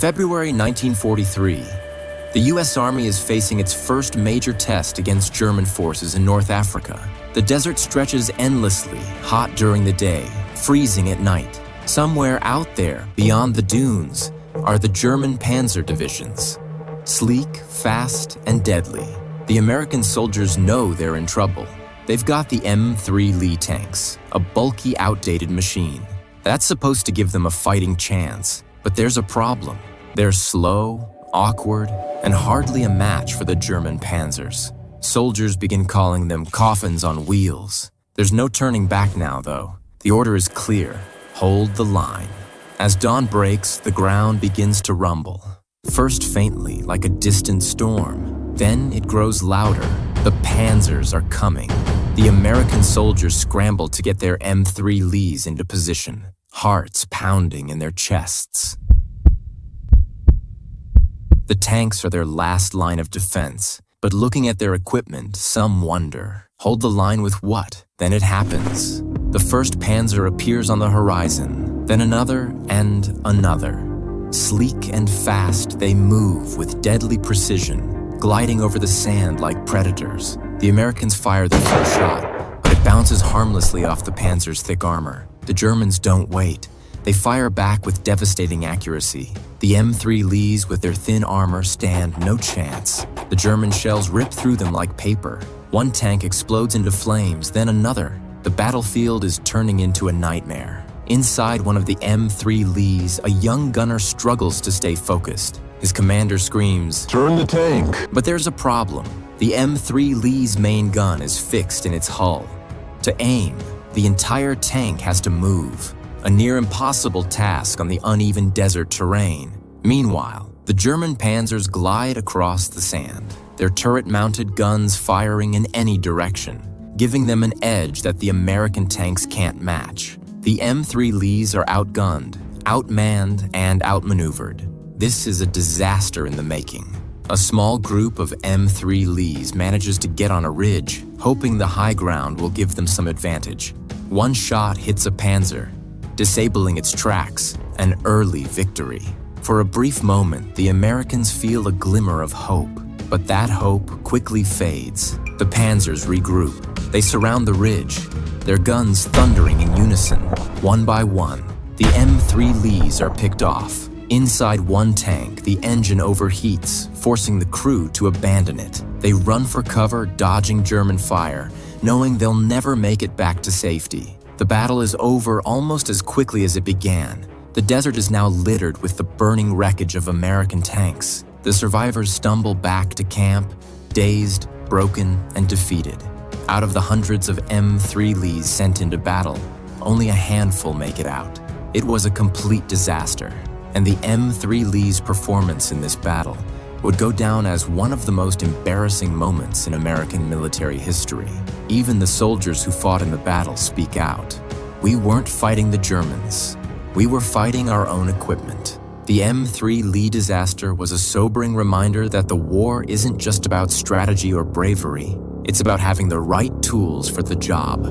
February 1943. The U.S. Army is facing its first major test against German forces in North Africa. The desert stretches endlessly, hot during the day, freezing at night. Somewhere out there, beyond the dunes, are the German panzer divisions. Sleek, fast, and deadly, the American soldiers know they're in trouble. They've got the M3 Lee tanks, a bulky, outdated machine. That's supposed to give them a fighting chance, but there's a problem. They're slow, awkward, and hardly a match for the German panzers. Soldiers begin calling them coffins on wheels. There's no turning back now, though. The order is clear. Hold the line. As dawn breaks, the ground begins to rumble. First faintly, like a distant storm. Then it grows louder. The panzers are coming. The American soldiers scramble to get their M3 Lees into position, hearts pounding in their chests. The tanks are their last line of defense, but looking at their equipment, some wonder. Hold the line with what? Then it happens. The first panzer appears on the horizon, then another and another. Sleek and fast, they move with deadly precision, gliding over the sand like predators. The Americans fire their first shot, but it bounces harmlessly off the panzer's thick armor. The Germans don't wait. They fire back with devastating accuracy. The M3 Lees with their thin armor stand no chance. The German shells rip through them like paper. One tank explodes into flames, then another. The battlefield is turning into a nightmare. Inside one of the M3 Lees, a young gunner struggles to stay focused. His commander screams, "Turn the tank!" But there's a problem. The M3 Lee's main gun is fixed in its hull. To aim, the entire tank has to move. A near impossible task on the uneven desert terrain. Meanwhile, the German panzers glide across the sand, their turret-mounted guns firing in any direction, giving them an edge that the American tanks can't match. The M3 Lees are outgunned, outmanned, and outmaneuvered. This is a disaster in the making. A small group of M3 Lees manages to get on a ridge, hoping the high ground will give them some advantage. One shot hits a panzer, disabling its tracks, an early victory. For a brief moment, the Americans feel a glimmer of hope, but that hope quickly fades. The panzers regroup. They surround the ridge, their guns thundering in unison. One by one, the M3 Lees are picked off. Inside one tank, the engine overheats, forcing the crew to abandon it. They run for cover, dodging German fire, knowing they'll never make it back to safety. The battle is over almost as quickly as it began. The desert is now littered with the burning wreckage of American tanks. The survivors stumble back to camp, dazed, broken, and defeated. Out of the hundreds of M3 Lees sent into battle, only a handful make it out. It was a complete disaster, and the M3 Lees' performance in this battle would go down as one of the most embarrassing moments in American military history. Even the soldiers who fought in the battle speak out. We weren't fighting the Germans. We were fighting our own equipment. The M3 Lee disaster was a sobering reminder that the war isn't just about strategy or bravery. It's about having the right tools for the job.